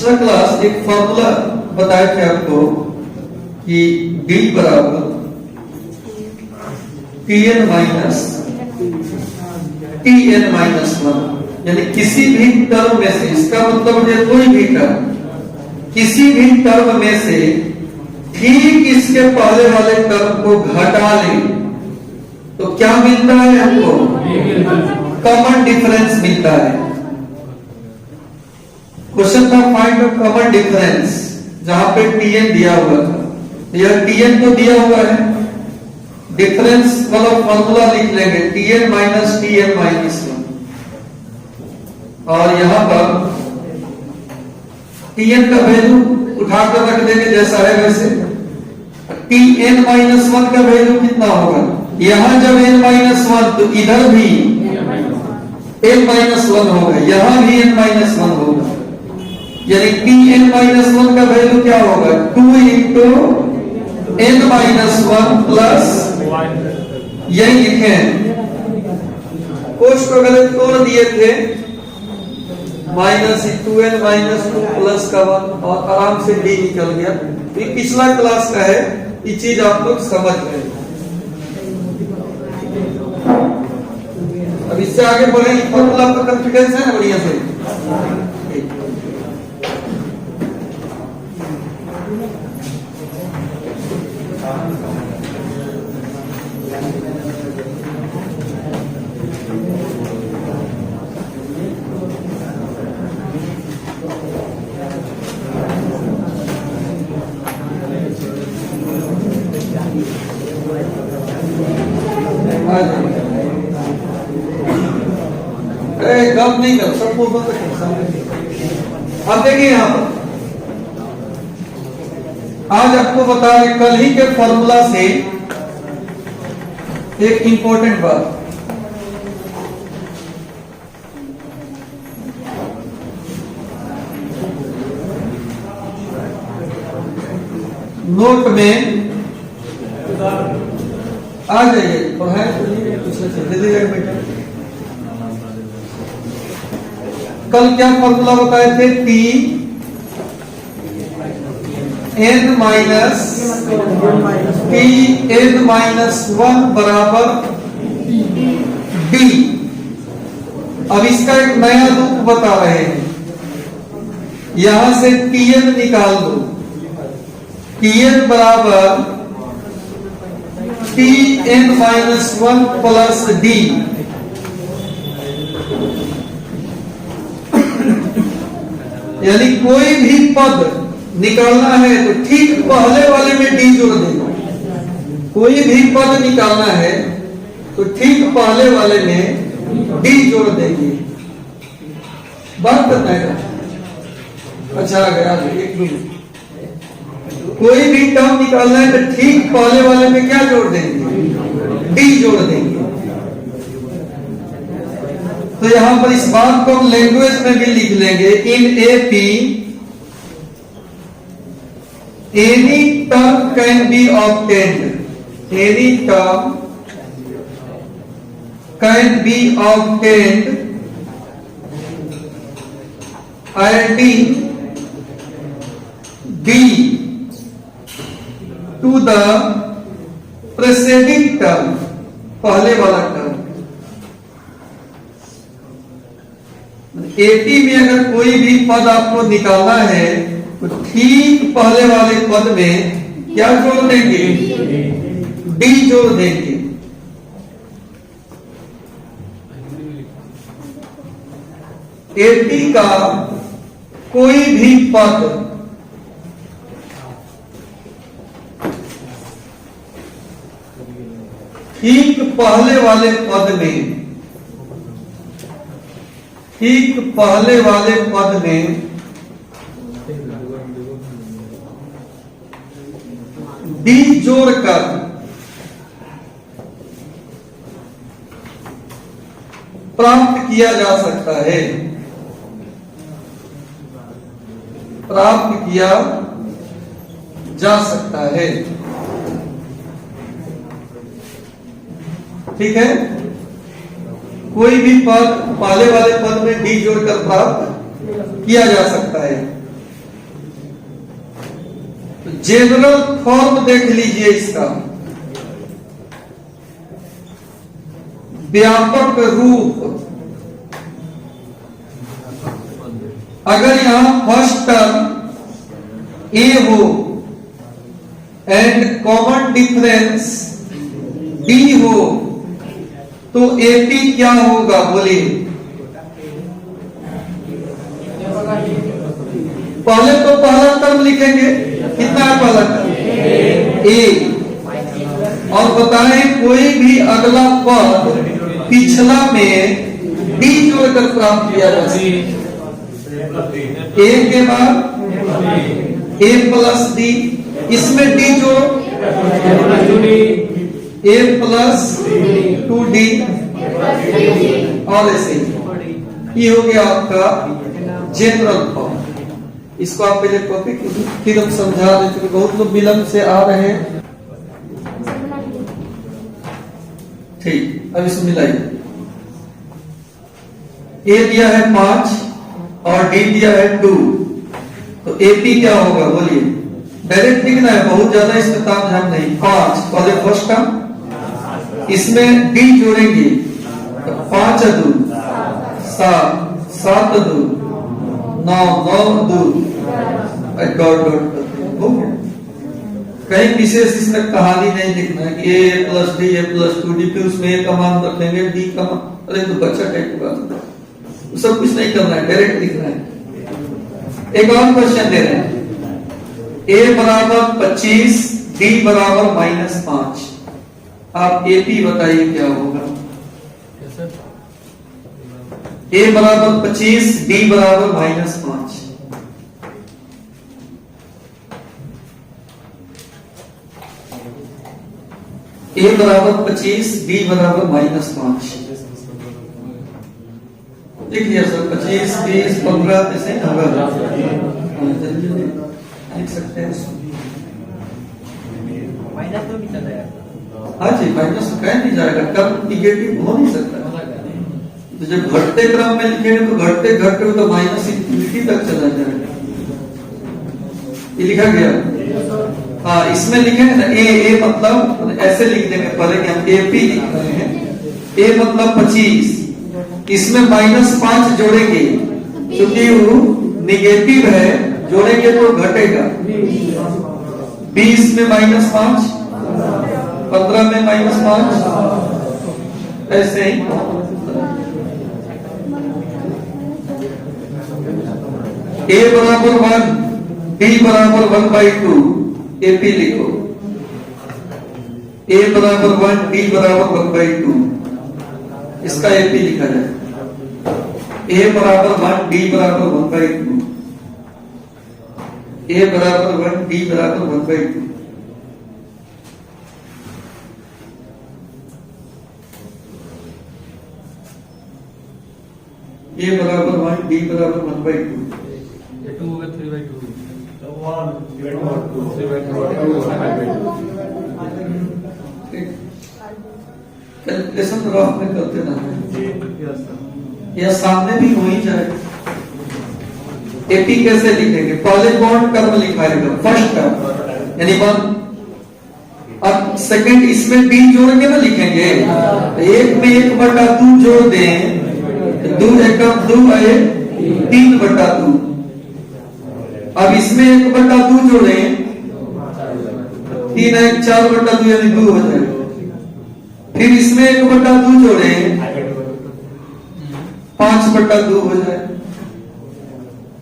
पिछला क्लास एक फॉर्मूला बताए थे आपको कि D बराबर Tn माइनस Tn माइनस 1, यानी किसी भी टर्म में से, इसका मतलब है कोई भी टर्म, किसी भी टर्म में से ठीक इसके पहले वाले टर्म को घटा ले तो क्या मिलता है हमको? कॉमन डिफरेंस मिलता है। क्वेश्चन था फाइंड द कॉमन डिफरेंस, जहां पे Tn दिया हुआ था, यह Tn तो दिया हुआ है, डिफरेंस वाला फॉर्मूला लिख लेंगे Tn माइनस Tn माइनस 1, और यहां पर Tn का वैल्यू उठाकर रख देंगे जैसा है वैसे। Tn माइनस 1 का वैल्यू कितना होगा? यहां जब n माइनस 1 तो इधर भी n माइनस 1 होगा, यहां भी n माइनस 1 होगा, यानी Tn माइनस 1 का वैल्यू क्या होगा? 2 इंटू n माइनस 1 प्लस, यही लिखे कोष्ठ को गलत तोड़ दिए थे, माइनस 2n माइनस 2 प्लस का 1, और आराम से d निकल गया। ये पिछला क्लास का है, ये चीज आप लोग समझ गए। अब इससे आगे बढ़े, फॉर्मूला आपका कॉन्फिडेंस है ना बढ़िया से? गप नहीं कर, सबको अब देखिए यहां पर आज आपको बता रहे, कल ही के फॉर्मूला से एक इंपॉर्टेंट बात, नोट में आ जाइए, पढ़ाए तो बेटा। कल क्या फॉर्मूला बताए थे? Tn माइनस Tn माइनस 1 बराबर D। अब इसका एक नया रूप बता रहे हैं, यहां से Tn निकाल दो, Tn बराबर Tn माइनस 1 प्लस D। यानी कोई भी पद निकालना है तो ठीक पहले वाले में D जोड़ देंगे, कोई भी पद निकालना है तो ठीक पहले वाले में D जोड़ देंगे। बात करना है, अच्छा आ गया, एक मिनट। कोई भी टर्म निकालना है तो ठीक पहले वाले में क्या जोड़ देंगे? D जोड़ देंगे। तो यहां पर इस बात को हम लैंग्वेज में भी लिख लेंगे, in AP any term can be obtained, any term can be obtained adding D to the preceding term, पहले वाला टर्म। AP में अगर कोई भी पद आपको निकालना है तो ठीक पहले वाले पद में क्या जोड़ देंगे? D जोड़ देंगे। AP का कोई भी पद ठीक पहले वाले पद में, ठीक पहले वाले पद में D जोड़कर प्राप्त किया जा सकता है, प्राप्त किया जा सकता है। ठीक है, कोई भी पद पहले वाले पद में डी जोड़कर प्राप्त किया जा सकता है। जनरल फॉर्म देख लीजिए इसका, व्यापक रूप। अगर यहां फर्स्ट टर्म ए हो एंड कॉमन डिफरेंस बी हो तो एपी क्या होगा बोलिए। पहले तो पहला टर्म लिखेंगे, कितना है पहला टर्म ए, और बताएं कोई भी अगला पद पिछला में डी जोड़कर प्राप्त किया जा सकता है। ए के बाद ए प्लस डी, इसमें डी जोड़ो, ए प्लस 2d और ऐसे ही। ये हो गया आपका जनरल फॉर्म। इसको आप पहले कॉपी कीजिए, फिर हम समझा रहे थे, बहुत लोग विलंब से आ रहे हैं। ठीक, अब इसको मिलाइए। ए दिया है 5 और डी दिया है 2, तो एपी क्या होगा बोलिए। डायरेक्ट लिखना है, बहुत ज्यादा इसमें तामझाम नहीं। 5 पहले फर्स्ट टर्म, इसमें डी जोड़ेंगे तो 5 2 7 7 2 9 9 2 डॉट डॉट। कहीं विशेष इसमें कहानी नहीं लिखना है कि a plus d a plus 2d, फिर उसमें ए का मान रखेंगे डी का मान। अरे तो बच्चा टाइप की बात है, सब कुछ नहीं करना है, डायरेक्ट लिखना है। एक और क्वेश्चन दे रहे हैं, ए बराबर 25 डी बराबर -5। आप एपी बताइए क्या होगा। ए बराबर 25 डी बराबर -5। ए बराबर 25 डी बराबर -5 लिख लिया सर। 25 20 15 ऐसे होगा, लिख सकते हैं। हाँ जी, माइनस कह नहीं जाएगा, टर्म निगेटिव हो नहीं सकता। तो जब घटते क्रम में लिखेंगे तो घटते घटते तो माइनस इंफिनिटी तक चला जाएगा। ये लिखा गया। हाँ, इसमें लिखेंगे ना ए मतलब ऐसे लिख देंगे पहले कि हम एपी लिख रहे हैं। ए मतलब 25, इसमें -5 जोड़ेंगे क्योंकि वो निगेटिव है, जोड़ेंगे तो घटेगा। 20 में -5, 15 में -5, ऐसे ही। ए बराबर 1 डी बराबर 1/2 एपी लिखो। ए बराबर 1 डी बराबर 1/2, इसका एपी लिखा जाए। ए बराबर 1 डी बराबर 1/2, ए बराबर 1 डी बराबर 1/2। ए बराबर 1 डी बराबर 1/2। ये 2 होगा 3/2। कैलकुलेशन रफ में करते ना, यह सामने भी हो ही जाए। एपी कैसे लिखेंगे, पहले कौन टर्म लिखाएगा, फर्स्ट टर्म यानी 1। अब सेकंड इसमें डी जोड़ के ना लिखेंगे, एक में 1/2 जोड़ दें, 2 एकम 2 आए 3/2। अब इसमें 1/2 जोड़े, 3 है 4/2 यानी 2 हो जाएगा। फिर इसमें 1/2 जोड़े 5/2 हो जाए।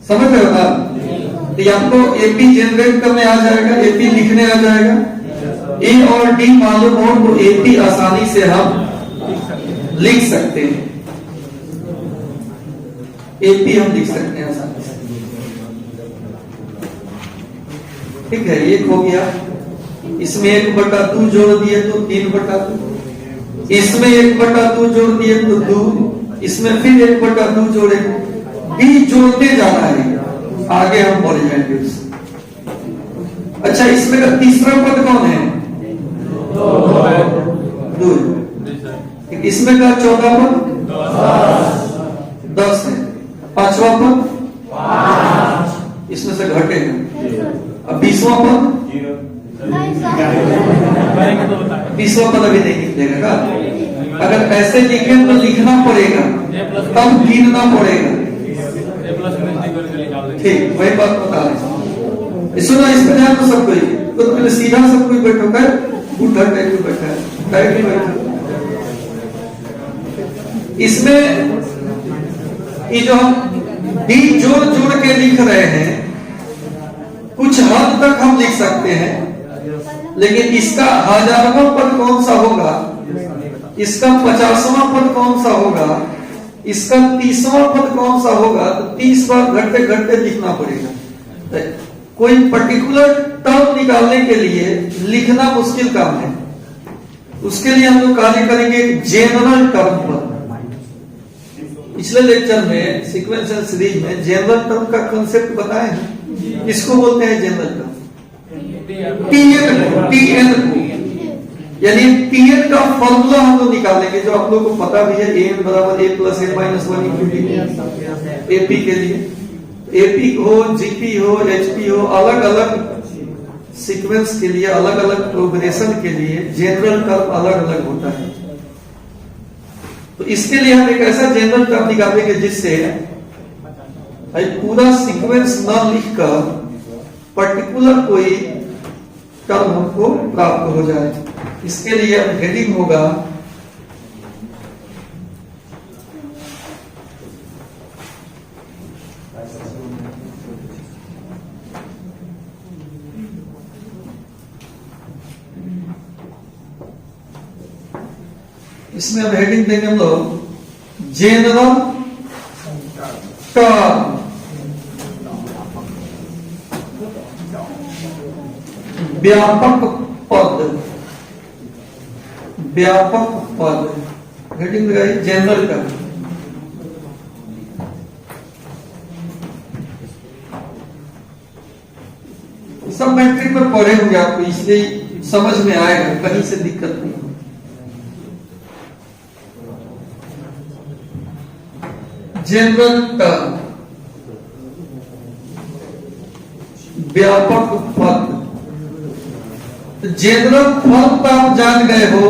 समझ रहे हो ना? तो आपको एपी जनरेट करने आ जाएगा, एपी लिखने आ जाएगा। ए और डी मालूम हो तो एपी आसानी से हम लिख सकते हैं। एपी हम लिख सकते हैं आसानी से। ठीक है, एक हो गया। इसमें 1/2 जोड़ दिए तो 3/2, इसमें 1/2 जोड़ दिए तो 2, इसमें फिर 1/2 जोड़े, डी जोड़ते जाना है, आगे हम बढ़ जाएंगे उससे। अच्छा, इसमें का तीसरा पद कौन है? 2। इसमें का चौथा पद 10 है। पांचवा पद 5, इसमें से घटेगा। अब 20वां पद 20वां पद अभी नहीं निकलेगा का। अगर ऐसे लिखे तो लिखना पड़ेगा, तब गिनना पड़ेगा। ठीक, वही बात बता रहे। सुनो, इसमें ध्यान तो सब कोई तो पहले सीधा सब कोई बैठो कर, उठा टाइप में बैठा है, टाइप में बैठा। इसमें ये जो हम डी जोड़ जोड़ के लिख रहे हैं, कुछ हद तक हम लिख सकते हैं, लेकिन इसका 1000वां पद कौन सा होगा, इसका 50वां पद कौन सा होगा, इसका 30वां पद कौन सा होगा, तो 30 बार घटते घटते लिखना पड़ेगा। कोई पर्टिकुलर टर्म निकालने के लिए लिखना मुश्किल काम है, उसके लिए हम लोग कार्य करेंगे जनरल टर्म पर। पिछले लेक्चर में सीक्वेंशियल सीरीज में जनरल टर्म का कंसेप्ट बताए हैं। किसको बोलते हैं जनरल टर्म? टीएन को, यानी टीएन का फॉर्मूला हम लोग निकालेंगे, जो आप लोगों को पता भी है, एन बराबर ए प्लस ए माइनस 1 इंटू डी। एपी के लिए एपी हो, जीपी हो, एचपी हो, अलग अलग सीक्वेंस के लिए, अलग अलग प्रोग्रेशन के लिए जनरल टर्म अलग अलग होता है। तो इसके लिए हम एक ऐसा जनरल टर्म निकालेंगे जिससे पूरा सीक्वेंस न लिखकर पर्टिकुलर कोई टर्म हमको प्राप्त हो जाए। इसके लिए अब हेडिंग होगा इसमें अब हेडिंग देंगे हम लोग जनरल टर्म, व्यापक पद, व्यापक पद, हेडिंग लगाई जनरल टर्म। सब मैट्रिक में पढ़े होंगे आपको, इसलिए समझ में आएगा, कहीं से दिक्कत नहीं। जनरल टर्म, व्यापक पद। जनरल फॉर्म तो आप जान गए हो,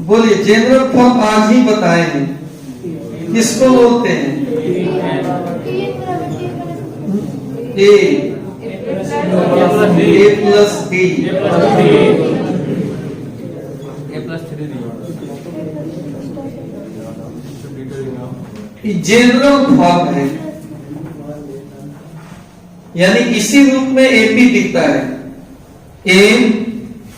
बोलिए जनरल फॉर्म आज ही बताएंगे, किसको बोलते हैं? ए प्लस डी, जनरल फॉर्म है, यानी इसी रूप में एपी दिखता है, a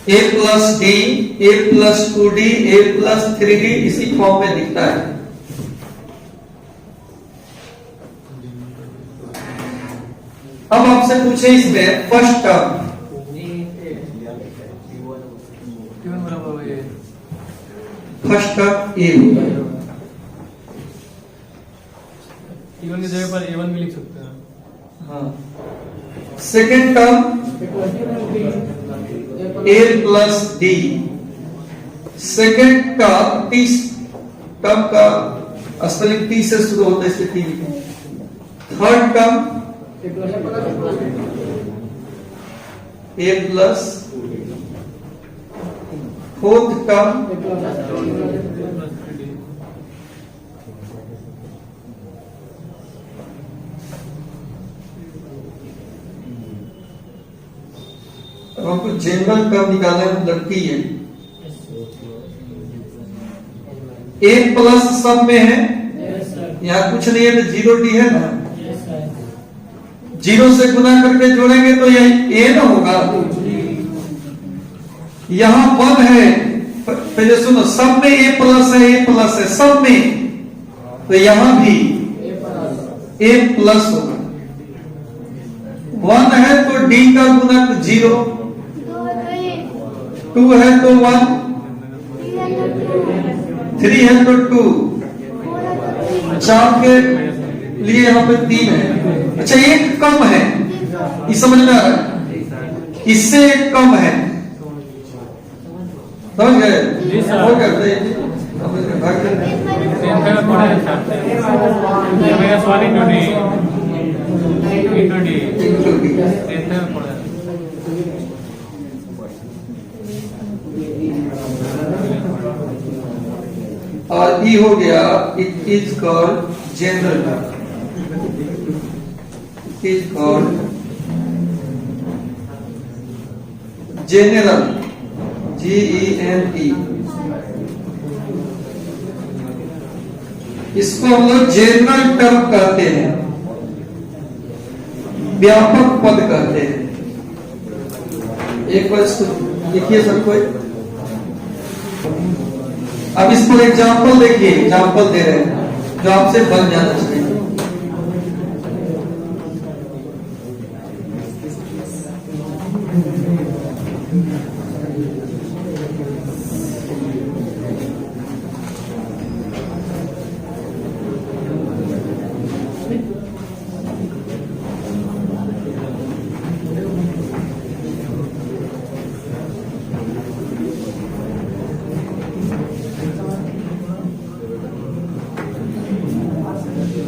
plus d, a plus 2d, A plus 3d, इसी फॉर्म में दिखता है। अब आपसे पूछे इसमें फर्स्ट टर्म, फर्स्ट टर्म ए होगा, इवन की जगह पर A1 भी लिख सकते हैं। हाँ। Second term a plus d, second term t, term का स्पेलिंग टी से शुरू होता है, इसलिए टी लिखें। Third term a plus, fourth term हमको जनरल टर्म निकालना है, लगती है ए प्लस सब में है, यहाँ कुछ नहीं है तो 0d है ना, 0 से गुना करके जोड़ेंगे तो यही ए ना होगा। यहाँ 1 है, पहले सुनो, सब में ए प्लस है, ए प्लस है सब में, तो यहां भी ए प्लस होगा। 1 है तो डी का गुणक 0, 2 है तो 1, 3 है तो 2, 4 के लिए यहाँ पे 3 है। अच्छा, एक कम है, इस समझ में आ रहा है, इससे एक कम है, समझ गए? वो करते हैं इंटू डी इंटू डी। इतने में पड़ा है। और ई हो गया, it is called general term, is called general, GENE। इसको हम लोग जनरल टर्म कहते हैं, व्यापक पद कहते हैं। एक बार इसको लिखिए सब कोई। अब इस पर एग्जाम्पल देखिए, एग्जाम्पल दे रहे हैं जो आपसे बन जाना चाहिए।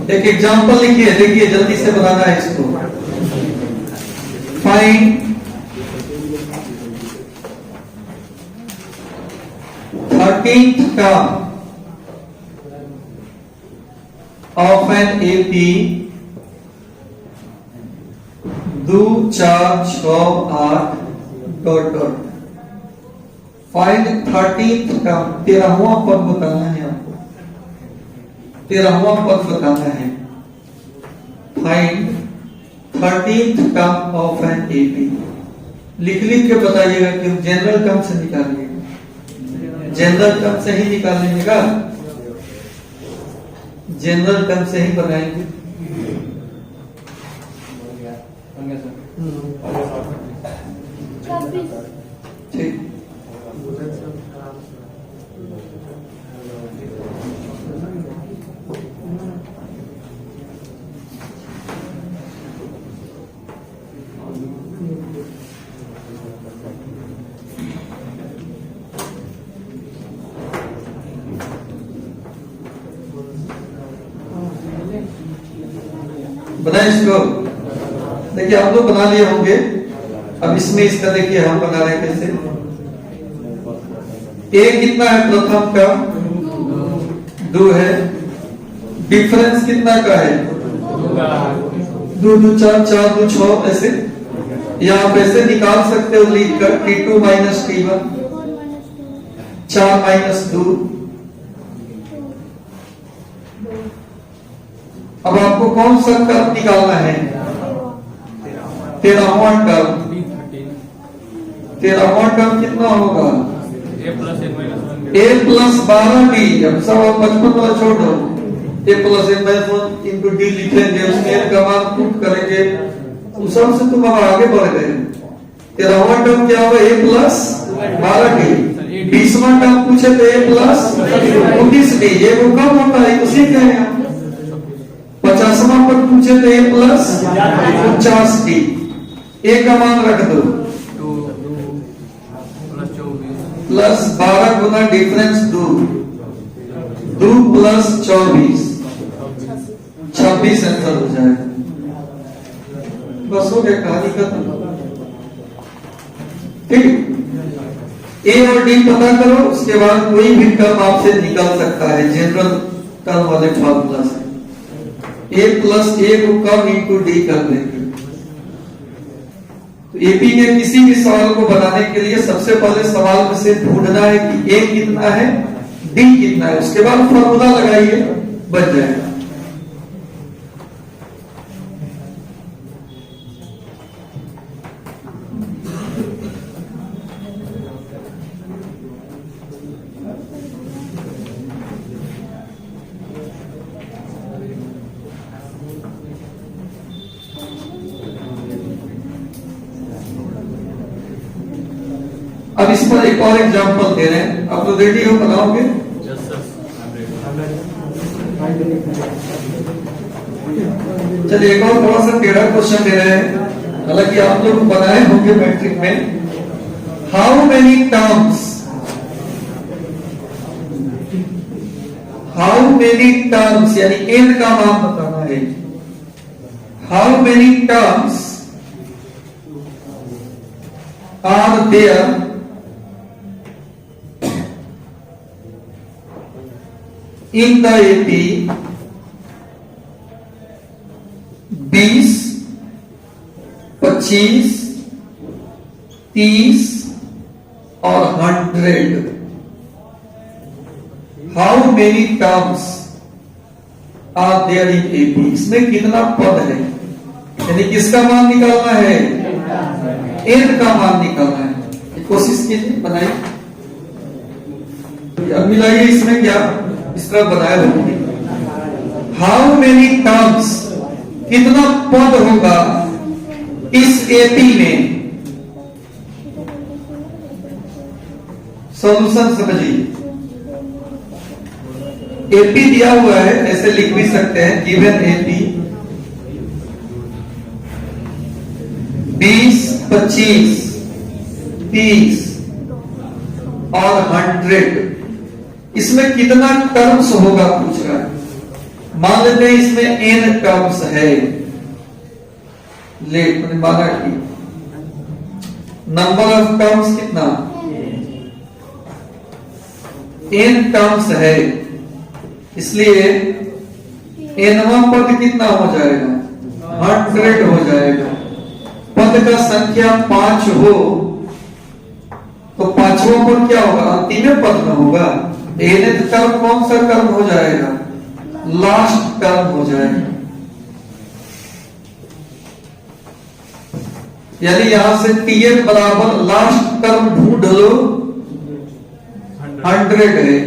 एक एग्जाम्पल लिखिए, देखिए जल्दी से बनाना है इसको। Find 13th term of an AP 2 4 6 8 dot dot. Find 13th term, 13वां पद बताना है आपको, 13वां पद बताना है। Find 13th term of an AP। लिख लिख के बताइएगा कि जनरल टर्म से निकालिएगा, जनरल टर्म से ही निकालिएगा, जनरल टर्म से ही बनाएंगे। ठीक, बनाए इसको। देखिए आप लोग बना लिए होंगे। अब इसमें इसका देखिए हम बना रहे कैसे। ए कितना है प्रथम का? 2 है। डिफरेंस कितना का है? 2 2 4 4 2 6। ऐसे या आप ऐसे निकाल सकते हो लिखकर T2 माइनस T1, 4 माइनस 2। अब आपको कौन सा टर्म निकालना है? 13वां टर्म। 13वां टर्म कितना होगा? A plus n minus 1। A plus 12D। अब सब आप बचपन वाला छोड़ दो। A plus n minus 1 into D लिखेंगे, उसमें n का मान पुट करेंगे, उस सबसे तुम अब आगे बढ़ गए। 13वां टर्म क्या होगा? A plus 12D। 20वां टर्म पूछे तो A प्लस 19D। ये वो कम होता है, उसी के हैं। 50वां पद पूछे तो A प्लस 50D। A का मान रख दो, 2 प्लस 24 प्लस 12 गुना डिफरेंस 2 प्लस 24 26 आंसर हो जाएगा। बस हो गया, कहानी खत्म। ठीक, A और D पता करो, उसके बाद कोई भी टर्म आपसे निकल सकता है जनरल टर्म वाले फॉर्मूला से। A प्लस A को कम इंटू D कर देंगे। तो एपी के किसी भी सवाल को बनाने के लिए सबसे पहले सवाल में से ढूंढना है कि A कितना है, D कितना है, उसके बाद फॉर्मूला लगाइए, बन जाएगा। अब इस पर एक और एग्जांपल दे रहे हैं, आप लोग रेडी हो? बनाओगे? चलिए एक और थोड़ा सा टेढ़ा क्वेश्चन दे रहे हैं, हालांकि आप लोग बनाए होंगे मैट्रिक में। How many terms, how many terms यानी n का मान बताना है। How many terms are there in the AP 20, 25, 30 और 100। How many terms are there in AP, इसमें कितना पद है, यानी किसका मान निकालना है, एन का मान निकालना है। कोशिश कीजिए, बनाइए। अब मिलाइए इसमें क्या इस तरह बनाया होगा। हाउ मेनी टर्म्स, कितना पद होगा इस एपी में। सॉल्यूशन समझिए, एपी दिया हुआ है, ऐसे लिख भी सकते हैं, गिवन एपी 20, 25, 30 और 100, इसमें कितना टर्म्स होगा पूछ रहा है। मान लेते हैं इसमें n टर्म्स है, ले माना कि नंबर ऑफ टर्म्स कितना, n टर्म्स है, इसलिए nवां पद कितना हो जाएगा, 100 हो जाएगा। पद का संख्या 5 हो तो पांचवा पद क्या होगा, अंतिम पद में होगा। nth टर्म कौन सा टर्म हो जाएगा, लास्ट टर्म हो जाएगा। यानी यहां से tn बराबर लास्ट टर्म ढूंढ लो, 100 है।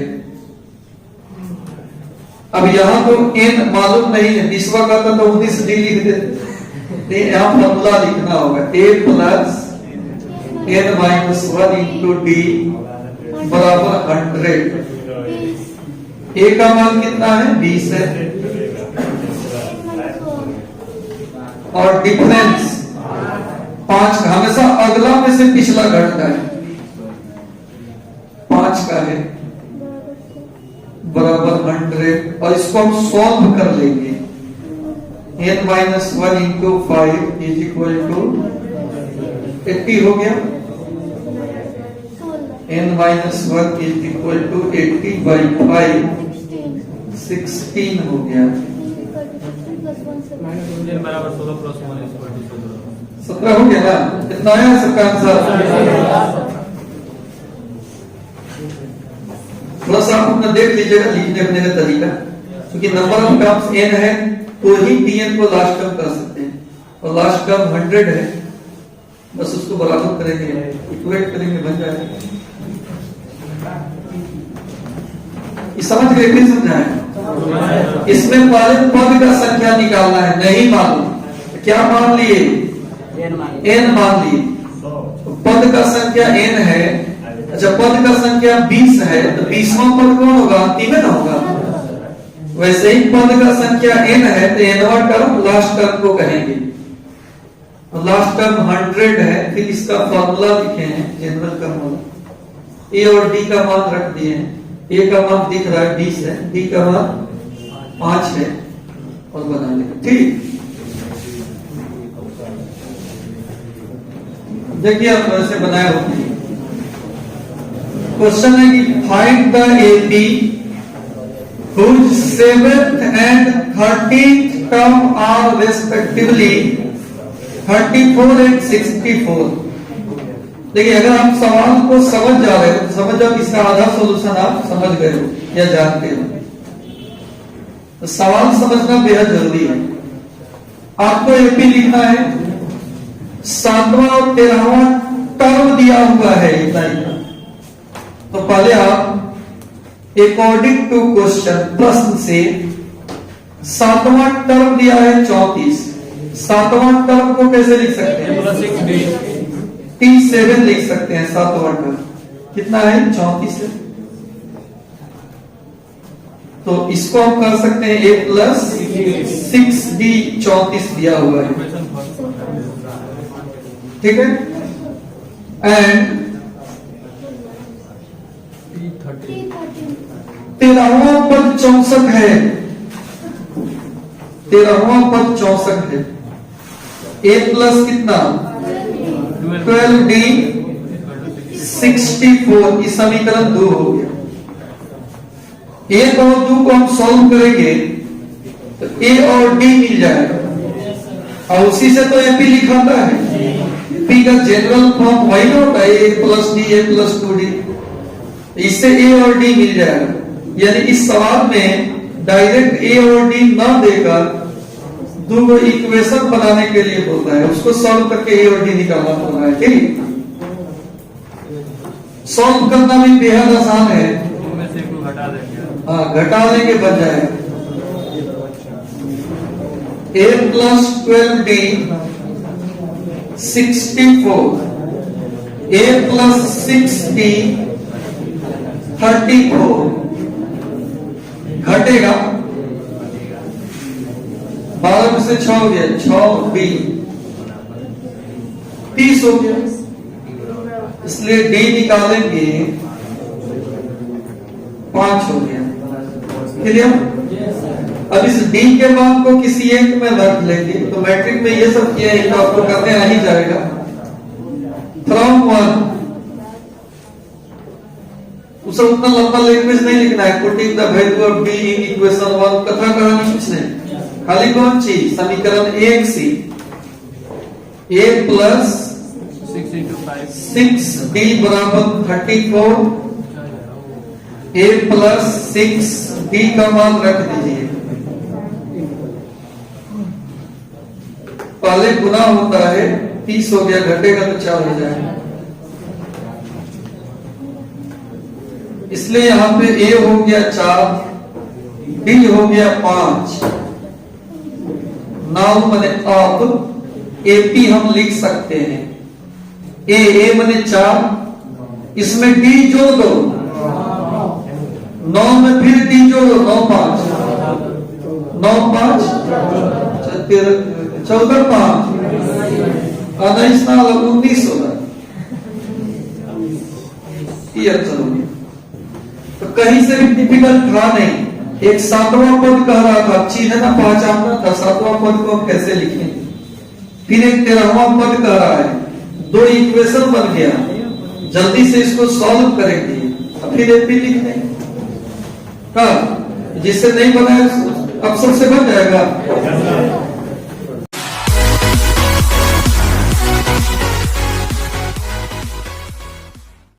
अब यहां तो n मालूम नहीं है, 20वां का तो 19d लिख देते, यहां फॉर्मूला लिखना होगा, a plus n minus 1 into d बराबर 100। a का मान कितना है, 20 है, और डिफरेंस 5 का, हमेशा अगला में से पिछला घटता है, 5 का है बराबर 100। और इसको हम सॉल्व कर लेंगे, n minus 1 into 5 is equal to 80 हो गया, n minus 1 is equal to 80 by 5 16 हो गया, बराबर 16 प्लस 1 17 हो गया ना। कितना है सबका आंसर, थोड़ा सा आप अपना देख लीजिएगा लिखने का तरीका, क्योंकि नंबर ऑफ टर्म्स n है तो ही tn को लास्ट टर्म कर सकते हैं, और लास्ट टर्म 100 है, बस उसको बराबर करेंगे, इक्वेट करेंगे, बन जाएगा। ये समझ गए, फिर समझाएं। इसमें पहले पद का संख्या निकालना है, नहीं मालूम, क्या मान लिए, n मान लिए, पद का संख्या n है। अच्छा, पद का संख्या 20 है तो 20वां पद कौन होगा, अंतिम ना होगा। वैसे ही पद का संख्या n है तो nवां टर्म लास्ट टर्म को कहेंगे, लास्ट टर्म 100 है। फिर इसका फॉर्मूला लिखे हैं, जनरल फॉर्मूला, a और d का मान रख दिए हैं। a का मान दिख रहा है 20 है, d का मान 5 है, और बना लेंगे। ठीक, देखिए आप वैसे बनाए होते हैं। क्वेश्चन है कि find the AP whose 7th and 13th term are respectively 34 and 64। देखिए, अगर आप सवाल को समझ जा रहे हो तो समझ जाओ इसका आधा सॉल्यूशन आप समझ गए हो या जानते हो। तो सवाल समझना बेहद जरूरी है। आपको एपी लिखना है, 7वां और 13वां टर्म दिया हुआ है, इतना इतना। तो पहले आप अकॉर्डिंग टू क्वेश्चन, प्रश्न से 7वां टर्म दिया है 34, 7वां टर्म को कैसे लिख सकते हैं, T7 लिख सकते हैं। 7वां टर्म कितना है, 34 है। तो इसको हम कर सकते हैं a प्लस 6d, 34 दिया हुआ है, ठीक है। एंड 13वां पद 64 है, 13वां पद 64 है। ए प्लस कितना 12d 64, ये समीकरण 2 हो गया। एक और 2 को हम सॉल्व करेंगे तो ए और डी मिल जाएगा और उसी से तो एपी लिखाता है। एपी का जनरल फॉर्म वही ना होता है, a plus d a plus 2d, इससे ए और डी मिल जाएगा। यानी इस सवाल में डायरेक्ट ए और डी ना देकर 2 इक्वेशन बनाने के लिए बोलता है, उसको सॉल्व करके ए और डी निकालना पड़ रहा है। ठीक, सॉल्व करना भी बेहद आसान है। में से को घटा देंगे। हाँ, घटाने के बजाय a plus 12d 64, a plus 6d 34 घटेगा, 12 में से 6 हो गया, 6b 30 हो गया, इसलिए d निकालेंगे 5 हो गया। क्लियर? अब इस d के मान को किसी एक में रख लेंगे तो मैट्रिक में ये सब किया है, आपको करने आ ही जाएगा। फ्रॉम 1 उसे उतना लंबा लैंग्वेज नहीं लिखना है, putting the value of d in equation 1, कथा कहानी कुछ नहीं, खाली कौन चीज समीकरण 1 सी a प्लस 6d बराबर 34, a प्लस 6d का मान रख दीजिए। पहले गुना होता है 30 हो गया, घटेगा तो 4 हो जाएगा, इसलिए यहां पे a हो गया 4, d हो गया 5। नाउ मैंने अब AP हम लिख सकते हैं, a मैंने 4, इसमें d जोड़ दो, 9 में फिर d जोड़ो, 9 5 14 5 19 होगा। चलो, तो कहीं से भी डिफिकल्ट था नहीं। एक 7वां पद कह रहा था, चीज है ना पहचानना था, 7वां पद को हम कैसे लिखें। फिर एक 13वां पद कह रहा है, 2 इक्वेशन बन गया, जल्दी से इसको सॉल्व करेंगे, फिर एपी लिख देंगे। जिससे नहीं बनाया अक्सर से बन जाएगा।